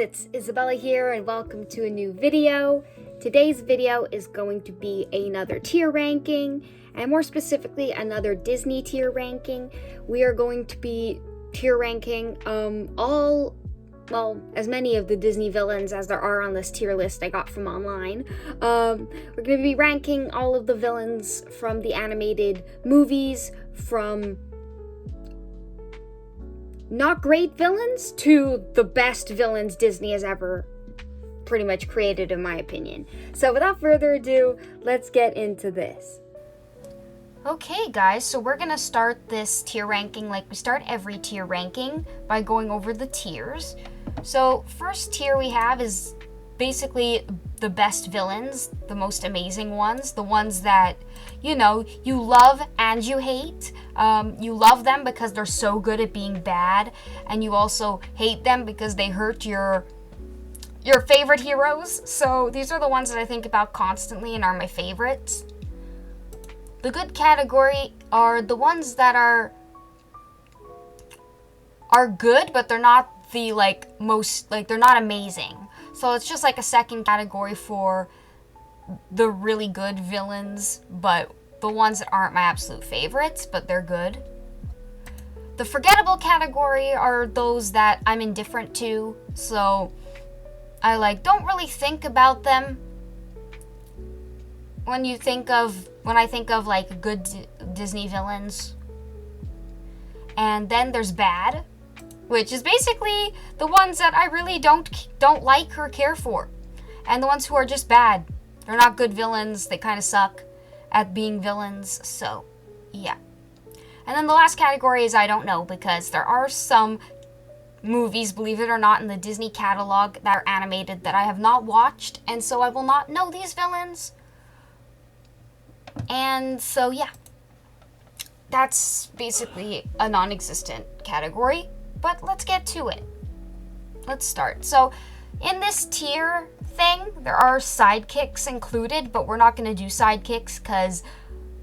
it's Isabella here and welcome to a new video. Today's video is going to be another tier ranking, and more specifically another Disney tier ranking. We are going to be tier ranking as many of the Disney villains as there are on this tier list I got from online. We're going to be ranking all of the villains from the animated movies, from not great villains to the best villains Disney has ever pretty much created, in my opinion. So without further ado, let's get into this. Okay guys, so we're gonna start this tier ranking like we start every tier ranking by going over the tiers. So first tier we have is basically the best villains, the most amazing ones, the ones that, you know, you love and you hate. You love them because they're so good at being bad, and you also hate them because they hurt your favorite heroes. So these are the ones that I think about constantly and are my favorites. The good category are the ones that are good, but they're not the they're not amazing. So it's just like a second category for the really good villains, but the ones that aren't my absolute favorites, but they're good. The forgettable category are those that I'm indifferent to, so I don't really think about them when I think of like good Disney villains. And then there's bad, which is basically the ones that I really don't like or care for, and the ones who are just bad. They're not good villains. They kind of suck at being villains. So yeah. And then the last category is I don't know, because there are some movies, believe it or not, in the Disney catalog that are animated that I have not watched, and so I will not know these villains. And so yeah, that's basically a non-existent category, but let's get to it. Let's start. So in this tier thing, there are sidekicks included, but we're not going to do sidekicks because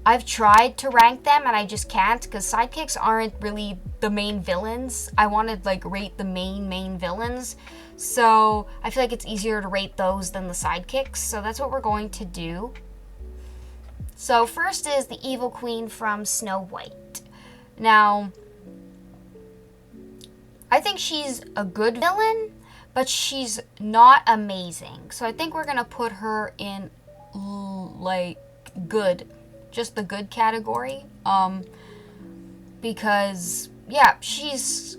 I've tried to rank them and I just can't, because sidekicks aren't really the main villains. I want to rate the main villains, so I feel like it's easier to rate those than the sidekicks, so that's what we're going to do. So first is the Evil Queen from Snow White. Now, I think she's a good villain, but she's not amazing. So I think we're going to put her in, good. Just the good category. Because, yeah, she's,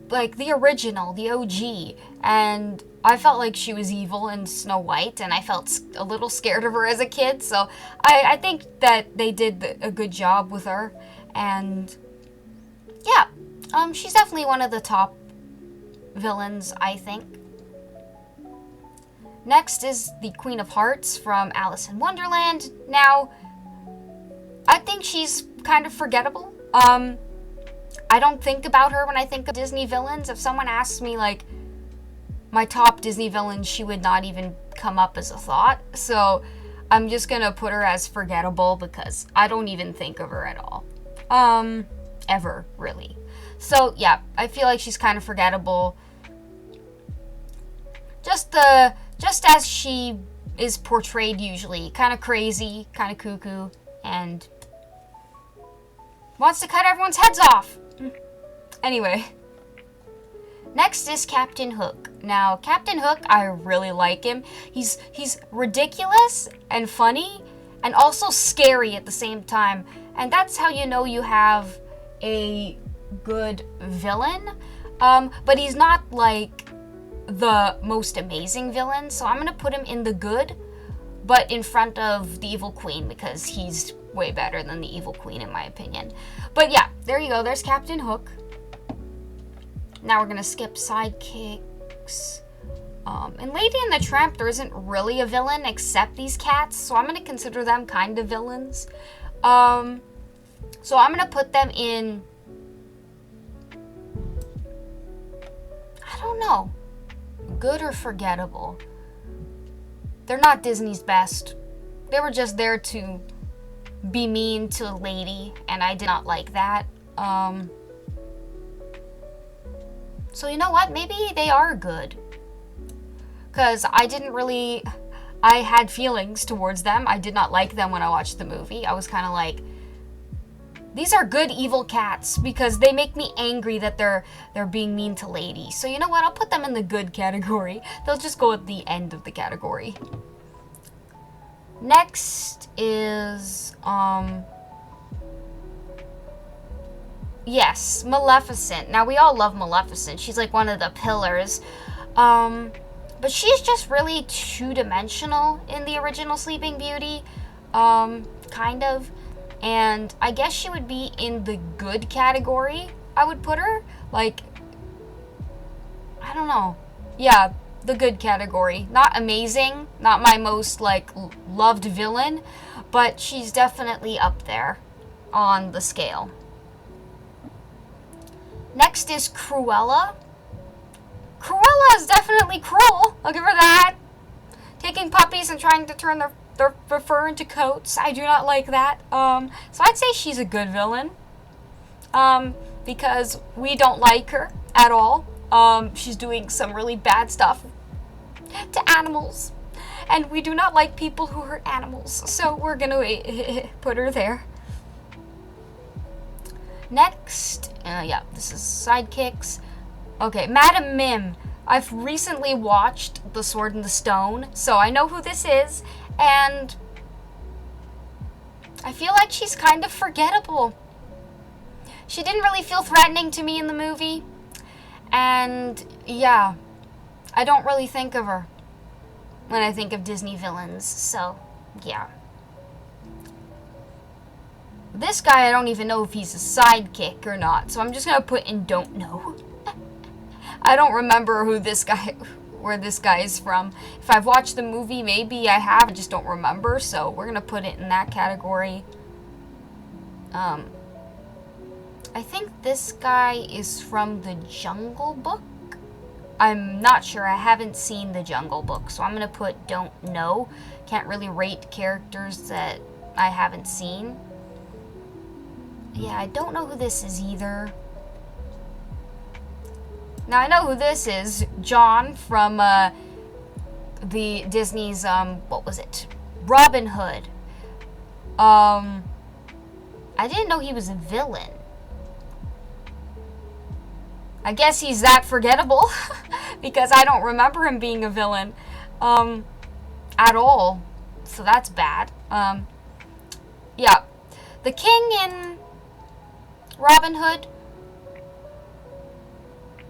the original, the OG. And I felt like she was evil in Snow White, and I felt a little scared of her as a kid. So I think that they did a good job with her. And, yeah. She's definitely one of the top villains, I think. Next is the Queen of Hearts from Alice in Wonderland. Now, I think she's kind of forgettable. I don't think about her when I think of Disney villains. If someone asks me, my top Disney villain, she would not even come up as a thought. So I'm just gonna put her as forgettable because I don't even think of her at all. Ever, really. So, yeah, I feel like she's kind of forgettable. Just as she is portrayed usually. Kind of crazy, kind of cuckoo, and wants to cut everyone's heads off. Anyway. Next is Captain Hook. Now, Captain Hook, I really like him. He's ridiculous and funny and also scary at the same time. And that's how you know you have a good villain, but he's not the most amazing villain, so I'm gonna put him in the good, but in front of the Evil Queen, because he's way better than the Evil Queen in my opinion. But yeah, there you go, there's Captain Hook. Now we're gonna skip sidekicks. In Lady and the Tramp, there isn't really a villain except these cats, so I'm gonna consider them kind of villains. So I'm gonna put them in, I don't know, good or forgettable. They're not Disney's best. They were just there to be mean to a lady, and I did not like that. So you know what? Maybe they are good. because I had feelings towards them. I did not like them when I watched the movie. I was kind of like, these are good evil cats because they make me angry that they're being mean to ladies. So you know what? I'll put them in the good category. They'll just go at the end of the category. Next is yes, Maleficent. Now we all love Maleficent. She's like one of the pillars. But she's just really two-dimensional in the original Sleeping Beauty. Kind of. And I guess she would be in the good category, I would put her. Like, I don't know. Yeah, the good category. Not amazing, not my most, like, loved villain, but she's definitely up there on the scale. Next is Cruella. Cruella is definitely cruel. I'll give her that. Taking puppies and trying to turn their fur into coats. I do not like that. So I'd say she's a good villain. Because we don't like her at all. She's doing some really bad stuff to animals. And we do not like people who hurt animals. So we're gonna put her there. Next, yeah, this is sidekicks. Okay, Madam Mim. I've recently watched The Sword and the Stone, so I know who this is, and I feel like she's kind of forgettable. She didn't really feel threatening to me in the movie, and yeah, I don't really think of her when I think of Disney villains, so yeah. This guy, I don't even know if he's a sidekick or not, so I'm just gonna put in don't know. I don't remember where this guy is from. If I've watched the movie, maybe I have, I just don't remember, so we're gonna put it in that category. I think this guy is from the Jungle Book. I'm not sure, I haven't seen the Jungle Book, so I'm gonna put don't know. Can't really rate characters that I haven't seen. Yeah, I don't know who this is either. Now I know who this is. John from the Disney's what was it? Robin Hood. I didn't know he was a villain. I guess he's that forgettable because I don't remember him being a villain at all. So that's bad. Yeah. The king in Robin Hood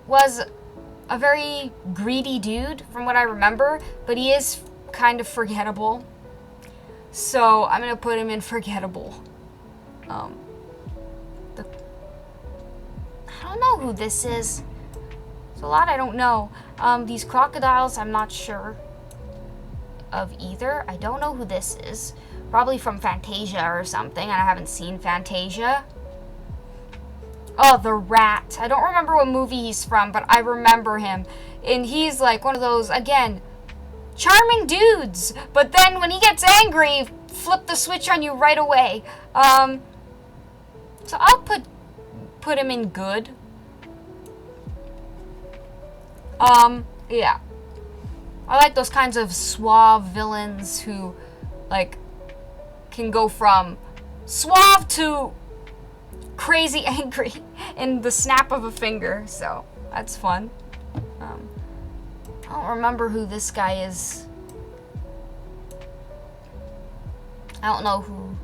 was a very greedy dude from what I remember, but he is kind of forgettable. So I'm gonna put him in forgettable. I don't know who this is. There's a lot I don't know. These crocodiles, I'm not sure of either. I don't know who this is. Probably from Fantasia or something, and I haven't seen Fantasia. Oh, the rat. I don't remember what movie he's from, but I remember him. And he's like one of those, again, charming dudes. But then when he gets angry, flip the switch on you right away. So I'll put him in good. Yeah. I like those kinds of suave villains who, like, can go from suave to crazy angry in the snap of a finger, so that's fun. I don't remember who this guy is. I don't know who.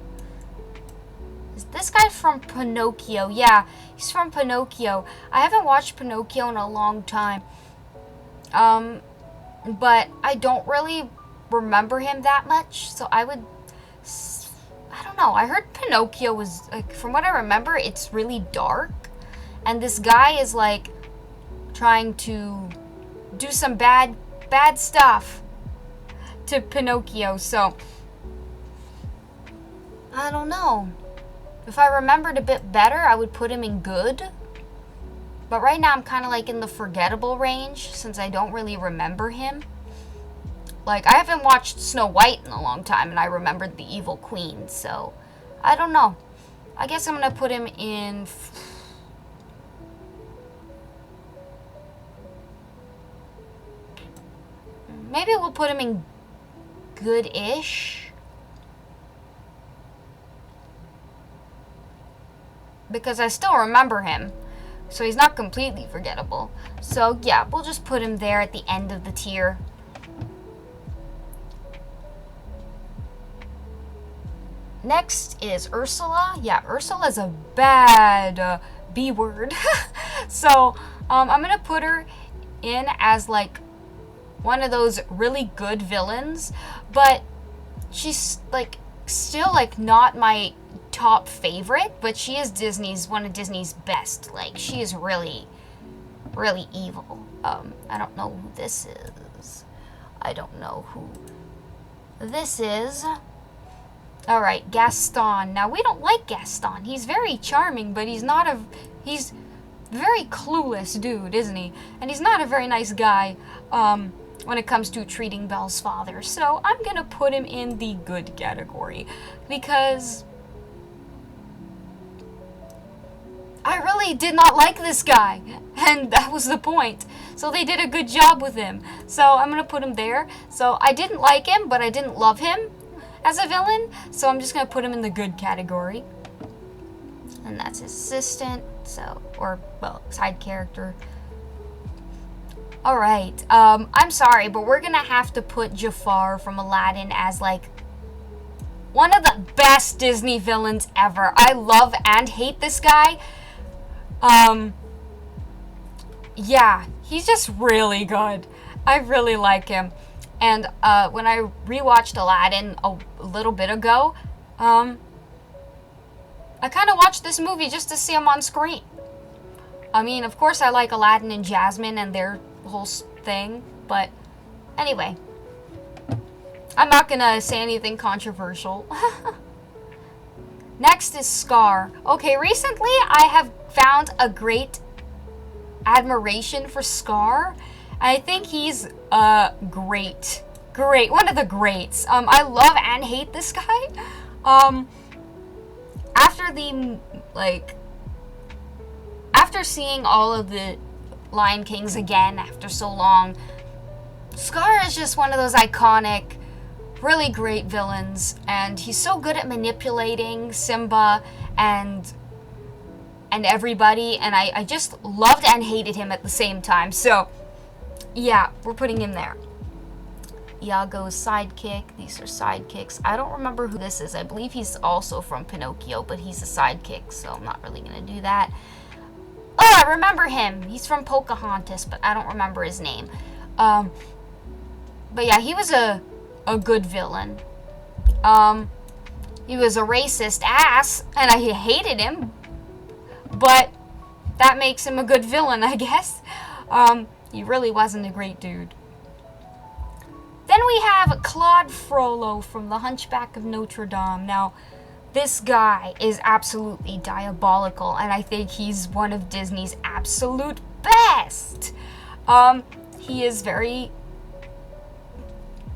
Is this guy from Pinocchio? Yeah, he's from Pinocchio. I haven't watched Pinocchio in a long time. But I don't really remember him that much, so I don't know. I heard Pinocchio was, like, from what I remember, it's really dark. And this guy is, like, trying to do some bad stuff to Pinocchio. So, I don't know. If I remembered a bit better, I would put him in good. But right now, I'm kind of, like, in the forgettable range, since I don't really remember him. Like, I haven't watched Snow White in a long time, and I remembered the evil queen, so I don't know. I guess I'm gonna put him in. maybe we'll put him in good-ish. Because I still remember him. So he's not completely forgettable. So yeah, we'll just put him there at the end of the tier. Next is Ursula. Yeah, Ursula's a bad B word. So I'm gonna put her in as like one of those really good villains, but she's like still like not my top favorite, but she is one of Disney's best. Like, she is really, really evil. I don't know who this is. I don't know who this is. Alright, Gaston. Now, we don't like Gaston. He's very charming, but he's very clueless dude, isn't he? And he's not a very nice guy, when it comes to treating Belle's father. So, I'm gonna put him in the good category, because I really did not like this guy, and that was the point. So they did a good job with him. So I'm going to put him there. So I didn't like him, but I didn't love him as a villain. So I'm just going to put him in the good category. And that's his assistant, side character. Alright, I'm sorry, but we're going to have to put Jafar from Aladdin as, like, one of the best Disney villains ever. I love and hate this guy. Yeah, he's just really good. I really like him. And, when I rewatched Aladdin a little bit ago, I kind of watched this movie just to see him on screen. I mean, of course I like Aladdin and Jasmine and their whole thing, but anyway. I'm not gonna say anything controversial. Next is Scar. Okay, recently I have found a great admiration for Scar. I think he's great. One of the greats. I love and hate this guy. After seeing all of the Lion Kings again after so long, Scar is just one of those iconic, really great villains, and he's so good at manipulating Simba and everybody, and I just loved and hated him at the same time. So yeah, we're putting him there. Iago's sidekick. These are sidekicks. I don't remember who this is. I believe he's also from Pinocchio, but he's a sidekick, so I'm not really gonna do that. Oh, I remember him. He's from Pocahontas, but I don't remember his name. But yeah, he was a good villain. He was a racist ass, and I hated him, but that makes him a good villain, I guess. He really wasn't a great dude. Then we have Claude Frollo from The Hunchback of Notre Dame. Now, this guy is absolutely diabolical, and I think he's one of Disney's absolute best.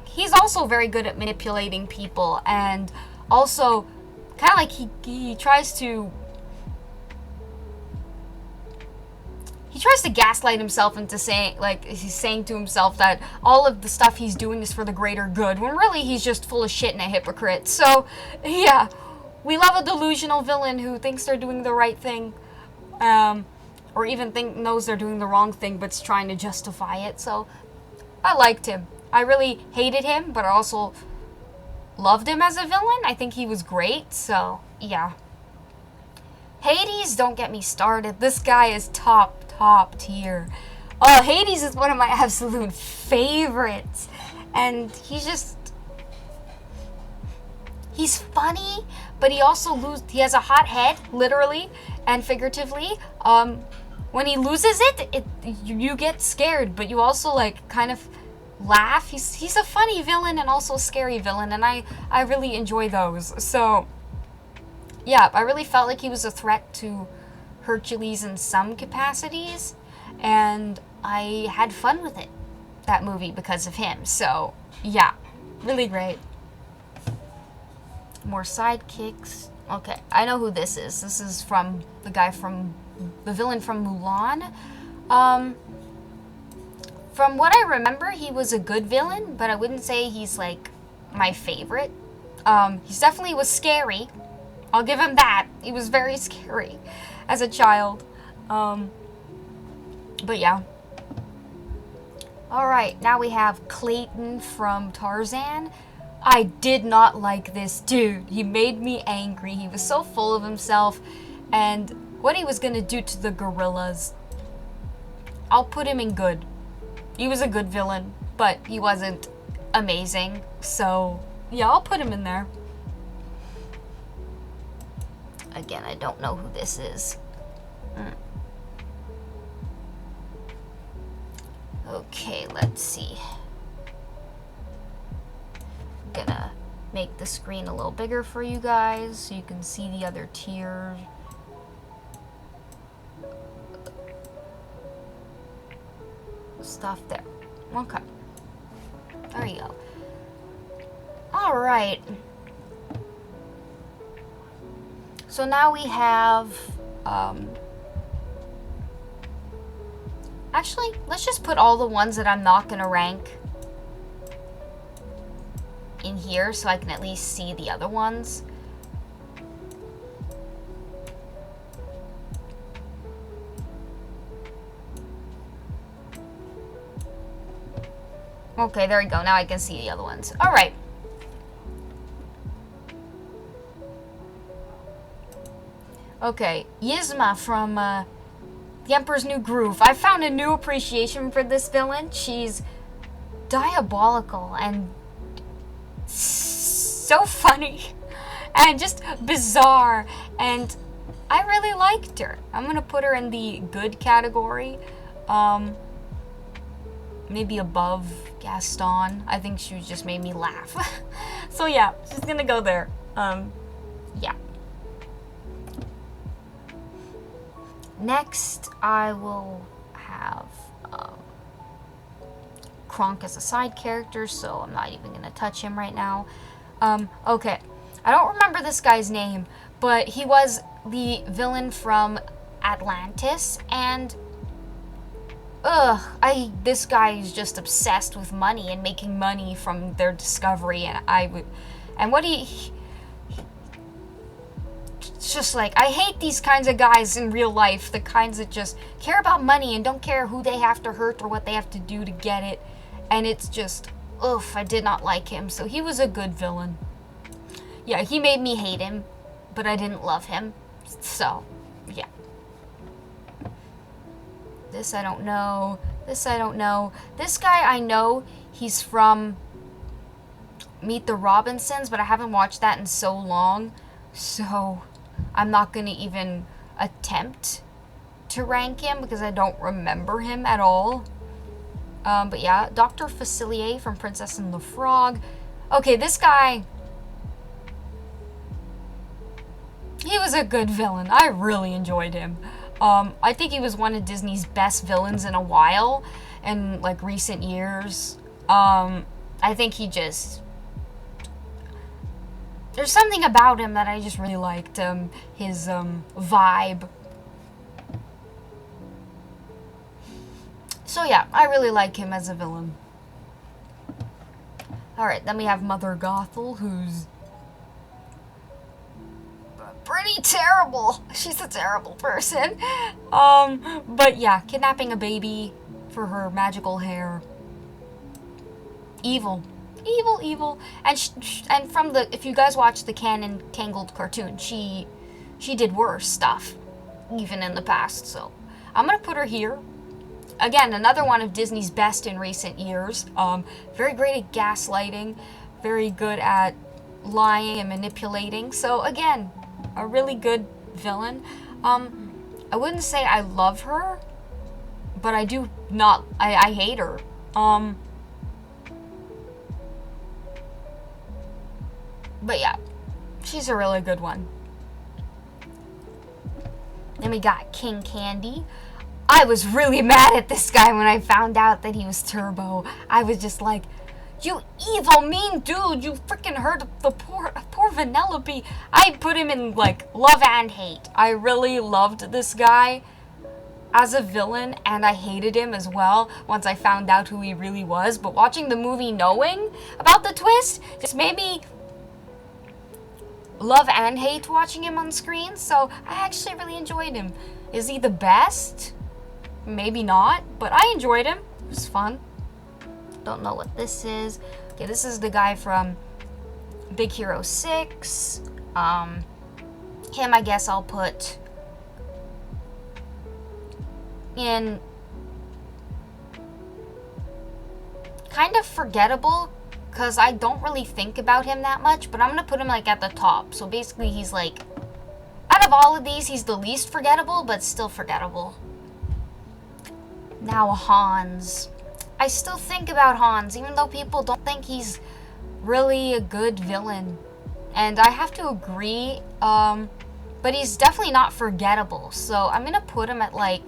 He's also very good at manipulating people, and also kind of like he tries to gaslight himself into saying, like, he's saying to himself that all of the stuff he's doing is for the greater good, when really he's just full of shit and a hypocrite. So, yeah, we love a delusional villain who thinks they're doing the right thing, or even knows they're doing the wrong thing, but's trying to justify it. So, I liked him. I really hated him, but I also loved him as a villain. I think he was great, so, yeah. Hades, don't get me started. This guy is top tier. Oh, Hades is one of my absolute favorites. And he's funny, but he has a hot head, literally and figuratively. When he loses it, you get scared, but you also, like, kind of laugh. He's a funny villain and also a scary villain, and I really enjoy those. So, yeah, I really felt like he was a threat to Hercules in some capacities, and I had fun with that movie, because of him. So, yeah, really great. More sidekicks. Okay, I know who this is. This is from the villain from Mulan. From what I remember, he was a good villain, but I wouldn't say he's like my favorite. He definitely was scary. I'll give him that. He was very scary as a child. But yeah. Alright, now we have Clayton from Tarzan. I did not like this dude. He made me angry. He was so full of himself. And what he was gonna do to the gorillas. I'll put him in good. He was a good villain, but he wasn't amazing. So, yeah, I'll put him in there. Again, I don't know who this is. Okay, let's see. I'm gonna make the screen a little bigger for you guys so you can see the other tiers. Stuff there. Okay. There you go. Alright. So now we have, actually, let's just put all the ones that I'm not gonna rank in here so I can at least see the other ones. Okay, there we go. Now I can see the other ones. Alright. Okay, Yzma from The Emperor's New Groove. I found a new appreciation for this villain. She's diabolical and so funny and just bizarre, and I really liked her. I'm gonna put her in the good category. Maybe above Gaston. I think she just made me laugh. So yeah, she's gonna go there. Yeah. Next, I will have Kronk as a side character, so I'm not even gonna touch him right now. Okay, I don't remember this guy's name, but he was the villain from Atlantis, and this guy is just obsessed with money and making money from their discovery, and what it's just like, I hate these kinds of guys in real life, the kinds that just care about money and don't care who they have to hurt or what they have to do to get it, and it's just, I did not like him, so he was a good villain. Yeah, he made me hate him, but I didn't love him, so, yeah. This I don't know. This I don't know. This guy I know, he's from Meet the Robinsons, but I haven't watched that in so long, so I'm not going to even attempt to rank him because I don't remember him at all. But yeah, Dr. Facilier from Princess and the Frog. Okay, this guy, he was a good villain. I really enjoyed him. I think he was one of Disney's best villains in a while, in like recent years. I think he just, there's something about him that I just really liked, his vibe. So yeah, I really like him as a villain. Alright, then we have Mother Gothel, who's pretty terrible. She's a terrible person. But yeah, kidnapping a baby for her magical hair. Evil. Evil, evil. And from the, if you guys watch the canon Tangled cartoon, she did worse stuff, even in the past, so I'm gonna put her here. Again, another one of Disney's best in recent years. Very great at gaslighting, very good at lying and manipulating. So again, a really good villain. I wouldn't say I love her, but I do not, I hate her. But yeah, she's a really good one. Then we got King Candy. I was really mad at this guy when I found out that he was Turbo. I was just like, you evil, mean dude, you freaking hurt the poor Vanellope. I put him in, like, love and hate. I really loved this guy. as a villain, and I hated him as well once I found out who he really was. But watching the movie knowing about the twist just made me love and hate watching him on screen. So I actually really enjoyed him. Is he the best? Maybe not, but I enjoyed him. It was fun. Don't know what this is. Okay, this is the guy from Big Hero 6. Him, I guess I'll put in kind of forgettable, because I don't really think about him that much, but I'm gonna put him like at the top. So basically he's like, out of all of these, he's the least forgettable, but still forgettable. Now Hans. I still think about Hans, even though people don't think he's really a good villain. And I have to agree, but he's definitely not forgettable. So I'm gonna put him at like,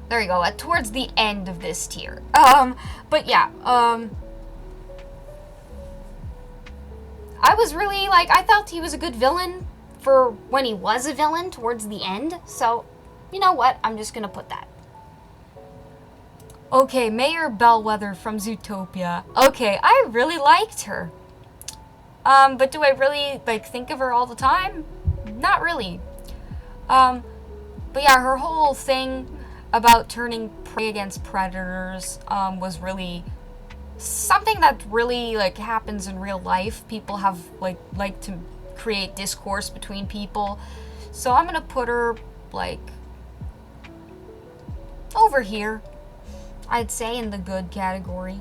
there you go, at towards the end of this tier. But yeah, I was really like, I felt he was a good villain for when he was a villain towards the end. So, you know what? I'm just gonna put that. Okay, Mayor Bellwether from Zootopia. Okay, I really liked her. But do I really like think of her all the time? Not really. But yeah, her whole thing about turning prey against predators was really something that really like happens in real life. People have like to create discourse between people. So I'm gonna put her like over here, I'd say, in the good category.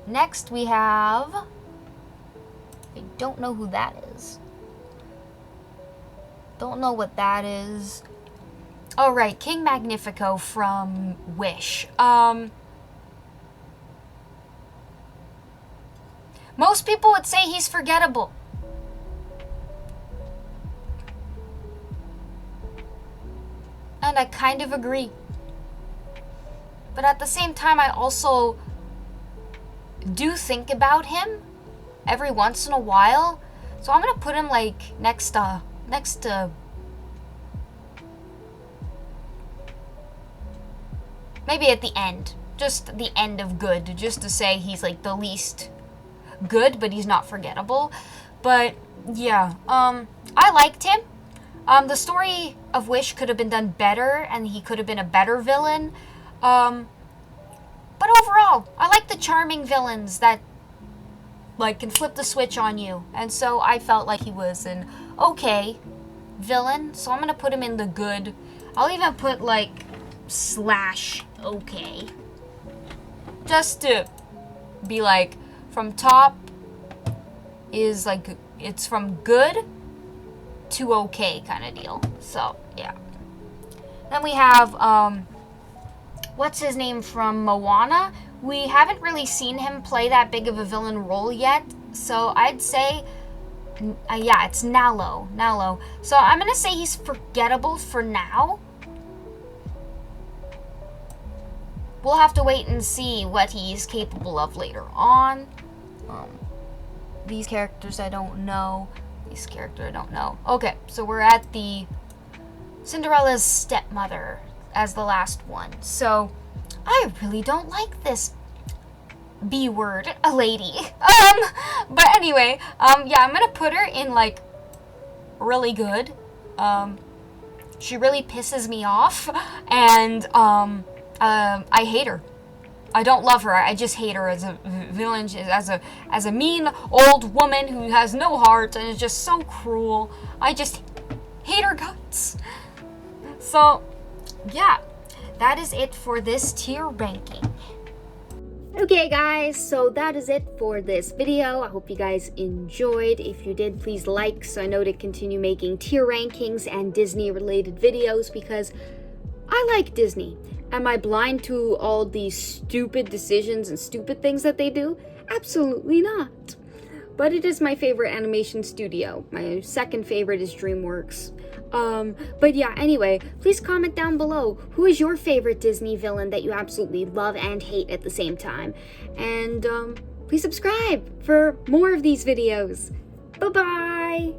Next we have, I don't know who that is. Don't know what that is. Oh right, King Magnifico from Wish. Most people would say he's forgettable. And I kind of agree. But at the same time, I also do think about him every once in a while. So I'm gonna put him like next to maybe at the end. Just the end of good, just to say he's like the least good, but he's not forgettable. But yeah, I liked him. The story of Wish could have been done better, and he could have been a better villain. But overall, I like the charming villains that like can flip the switch on you. And so I felt like he was an okay villain. So I'm gonna put him in the good. I'll even put like / okay. Just to be like, from top is like, it's from good to okay kind of deal. So yeah. Then we have what's his name from Moana. We haven't really seen him play that big of a villain role yet, so I'd say yeah, it's Nalo. So I'm gonna say he's forgettable for now. We'll have to wait and see what he's capable of later on. These characters I don't know. Okay, so we're at the Cinderella's stepmother as the last one. So I really don't like this B word, a lady. But anyway, yeah, I'm gonna put her in like really good. She really pisses me off, and I hate her. I don't love her. I just hate her as a villain, as a mean old woman who has no heart and is just so cruel. I just hate her guts. So, yeah, that is it for this tier ranking. Okay guys, so that is it for this video. I hope you guys enjoyed. If you did, please like so I know to continue making tier rankings and Disney related videos, because I like Disney. Am I blind to all these stupid decisions and stupid things that they do? Absolutely not. But it is my favorite animation studio. My second favorite is DreamWorks. But yeah, anyway, please comment down below, who is your favorite Disney villain that you absolutely love and hate at the same time? And please subscribe for more of these videos. Bye-bye.